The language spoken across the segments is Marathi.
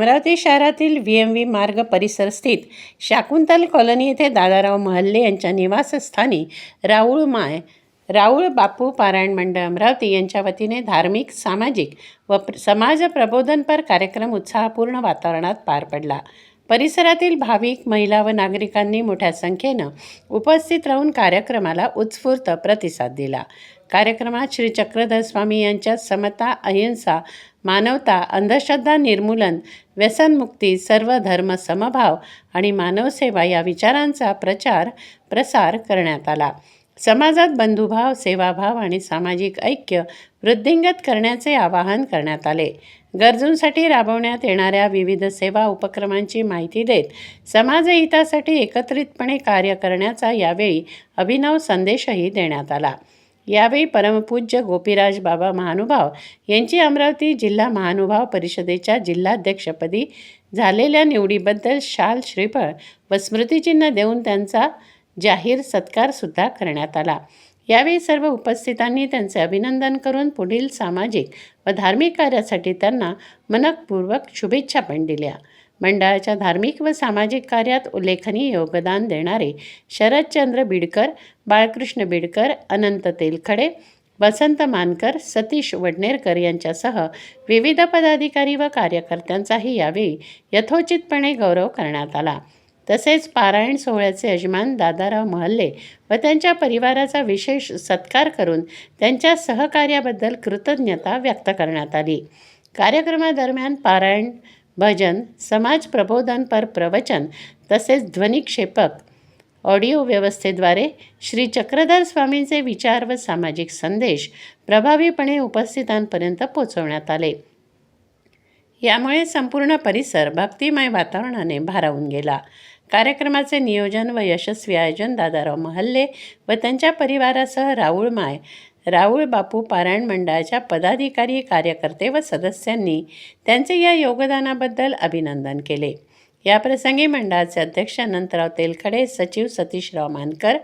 अमरावती शहरातील VMV मार्ग परिसर स्थित शाकुंतल कॉलनी येथे दादाराव महल्ले यांच्या निवासस्थानी राऊळ बापू पारायण मंडळ अमरावती यांच्या वतीने धार्मिक, सामाजिक व समाज प्रबोधनपर कार्यक्रम उत्साहपूर्ण वातावरणात पार पडला. परिसरातील भाविक, महिला व नागरिकांनी मोठ्या संख्येनं उपस्थित राहून कार्यक्रमाला उत्स्फूर्त प्रतिसाद दिला. कार्यक्रमात श्री चक्रधर स्वामी यांच्या समता, अहिंसा, मानवता, अंधश्रद्धा निर्मूलन, व्यसनमुक्ती, सर्व धर्म समभाव आणि मानवसेवा या विचारांचा प्रसार करण्यात आला. समाजात बंधुभाव, सेवाभाव आणि सामाजिक ऐक्य वृद्धिंगत करण्याचे आवाहन करण्यात आले. गरजूंसाठी राबवण्यात येणाऱ्या विविध सेवा उपक्रमांची माहिती देत समाजहितासाठी एकत्रितपणे कार्य करण्याचा यावेळी अभिनव संदेशही देण्यात आला. यावेळी परमपूज्य गोपीराज बाबा महानुभाव यांची अमरावती जिल्हा महानुभाव परिषदेच्या जिल्हाध्यक्षपदी झालेल्या निवडीबद्दल शाल, श्रीफळ व स्मृतिचिन्ह देऊन त्यांचा जाहीर सत्कारसुद्धा करण्यात आला. यावेळी सर्व उपस्थितांनी त्यांचे अभिनंदन करून पुढील सामाजिक व धार्मिक कार्यासाठी त्यांना मनःपूर्वक शुभेच्छा पण दिल्या. मंडळाच्या धार्मिक व सामाजिक कार्यात उल्लेखनीय योगदान देणारे शरदचंद्र बिडकर, बाळकृष्ण बिडकर, अनंत तेलखडे, वसंत मानकर, सतीश वडनेरकर यांच्यासह विविध पदाधिकारी व कार्यकर्त्यांचाही यावेळी यथोचितपणे गौरव करण्यात आला. तसेच पारायण सोहळ्याचे यजमान दादाराव महल्ले व त्यांच्या परिवाराचा विशेष सत्कार करून त्यांच्या सहकार्याबद्दल कृतज्ञता व्यक्त करण्यात आली. कार्यक्रमादरम्यान पारायण, भजन, समाज प्रबोधनपर प्रवचन तसेच ध्वनिक्षेपक ऑडिओ व्यवस्थेद्वारे श्री चक्रधर स्वामींचे विचार व सामाजिक संदेश प्रभावीपणे उपस्थितांपर्यंत पोहोचवण्यात आले. यामुळे संपूर्ण परिसर भक्तिमय वातावरणाने भारावून गेला. कार्यक्रमाचे नियोजन व यशस्वी आयोजन दादाराव महल्ले व त्यांच्या परिवारासह राऊळ बापू पारायण मंडळाच्या पदाधिकारी, कार्यकर्ते व सदस्यांनी त्यांचे या योगदानाबद्दल अभिनंदन केले. याप्रसंगी मंडळाचे अध्यक्ष अनंतराव तेलखडे, सचिव सतीशराव मानकर,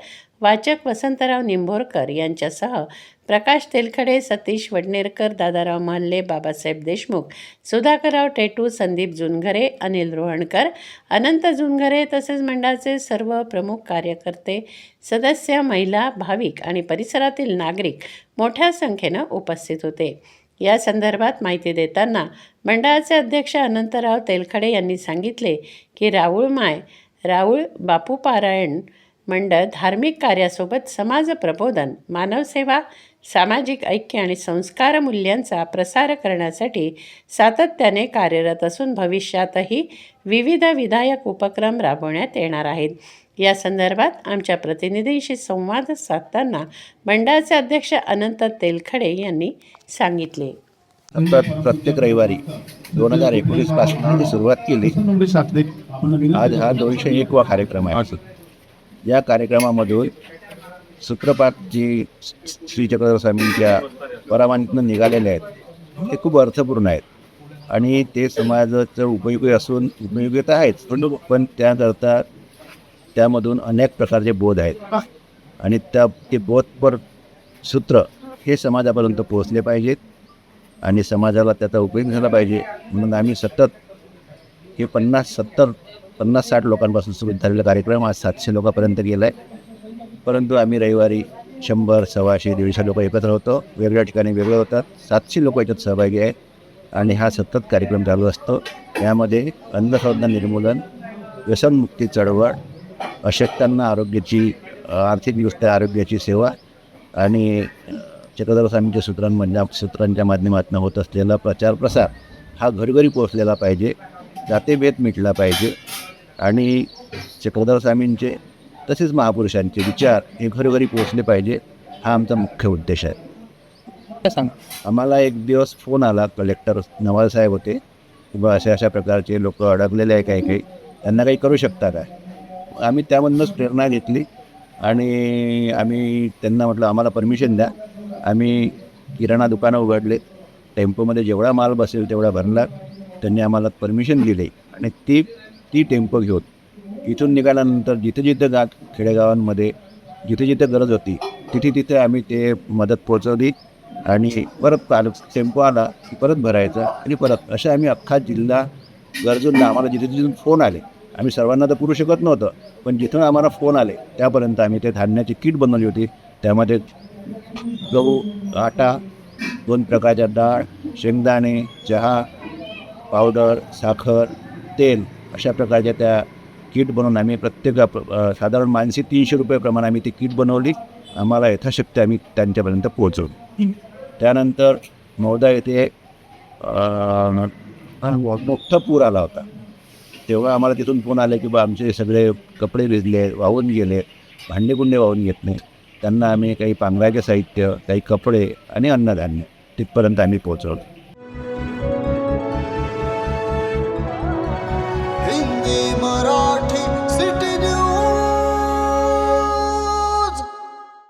वाचक वसंतराव निंभोरकर यांच्यासह प्रकाश तेलखडे, सतीश वडनेरकर, दादाराव महल्ले, बाबासाहेब देशमुख, सुधाकरराव टेटू, संदीप जुनघरे, अनिल रोहणकर, अनंत जुनघरे तसेच मंडळाचे सर्व प्रमुख कार्यकर्ते, सदस्य, महिला, भाविक आणि परिसरातील नागरिक मोठ्या संख्येनं उपस्थित होते. या संदर्भात माहिती देताना मंडळाचे अध्यक्ष अनंतराव तेलखडे यांनी सांगितले की राऊळ बापू पारायण मंडळ धार्मिक कार्यासोबत समाज प्रबोधन, मानवसेवा, सामाजिक ऐक्य आणि संस्कार मूल्यांचा प्रसार करण्यासाठी सातत्याने कार्यरत असून भविष्यातही विविध विधायक उपक्रम राबवण्यात येणार आहेत. या संदर्भात आमच्या प्रतिनिधींशी संवाद साधताना मंडळाचे अध्यक्ष अनंत तेलखडे यांनी सांगितले. प्रत्येक रविवारी 2019 पासून सुरुवात केली. आज हा 201वा कार्यक्रम आहे. या कार्यक्रमामधून सूत्रपात जी श्री चक्रधर स्वामींच्या परावानीतून निघालेले आहेत ते खूप अर्थपूर्ण आहेत आणि ते समाजाचं उपयोगी असून उपयोगिता आहेच, पण त्याकरता त्यामधून अनेक प्रकारचे बोध आहेत आणि ते बोधपर सूत्र हे समाजापर्यंत पोहोचले पाहिजेत आणि समाजाला त्याचा उपयोग झाला पाहिजे. म्हणून आम्ही सतत हे 50-60 लोकांपासून सुरू झालेला कार्यक्रम आज 700 लोकांपर्यंत गेला आहे. परंतु आम्ही रविवारी 100, 125, 150 लोक एकत्र होतो. वेगळ्या ठिकाणी वेगळं होतात. 700 लोक याच्यात सहभागी आहेत आणि हा सतत कार्यक्रम चालू असतो. यामध्ये अंधश्रद्धा निर्मूलन, व्यसनमुक्ती चळवळ, अशक्तांना आर्थिकदृष्ट्या आरोग्याची सेवा आणि चक्रधर स्वामींच्या सूत्रांच्या माध्यमातून होत असलेला प्रसार हा घरोघरी पोहोचलेला पाहिजे. जातीभेद मिटला पाहिजे आणि चक्रधर स्वामींचे तसेच महापुरुषांचे विचार हे घरोघरी पोहोचले पाहिजे. हा आमचा मुख्य उद्देश आहे. आम्हाला एक दिवस फोन आला, कलेक्टर नवाल साहेब होते, किंवा अशा प्रकारचे लोक अडकलेले आहे काही त्यांना काही करू शकता काय. आम्ही त्यामधूनच प्रेरणा घेतली आणि आम्ही त्यांना म्हटलं आम्हाला परमिशन द्या. आम्ही किराणा दुकानं उघडले, टेम्पोमध्ये जेवढा माल बसेल तेवढा भरला. त्यांनी आम्हाला परमिशन दिली आणि ती टेम्पो घेऊन इथून निघाल्यानंतर जिथं खेडेगावांमध्ये जिथे गरज होती तिथे आम्ही ते मदत पोहोचवली आणि परत टेम्पो आला की परत भरायचा आणि परत अशा आम्ही अख्खा जिल्हा गरजूंना आम्हाला जिथे जिथून फोन आले, आम्ही सर्वांना तर पुरू शकत नव्हतं, पण जिथून आम्हाला फोन आले त्यापर्यंत आम्ही ते धान्याची किट बनवली होती. त्यामध्ये गहू, आटा, 2 प्रकारच्या डाळ, शेंगदाणे, चहा पावडर, साखर, तेल अशा प्रकारच्या त्या किट बनवून आम्ही साधारण मानसी 300 रुपये प्रमाणे आम्ही ती किट बनवली. आम्हाला यथाशक्ती आम्ही त्यांच्यापर्यंत पोहोचवली. त्यानंतर मौदा येथे मोठा पूर आला होता. तेव्हा आम्हाला तिथून फोन आले की बा आमचे सगळे कपडे भिजले, वाहून गेले, भांडेकुंडे वाहून घेतले. त्यांना आम्ही काही पांघरायचे साहित्य, काही कपडे आणि अन्नधान्य तिथपर्यंत आम्ही पोहोचवलं.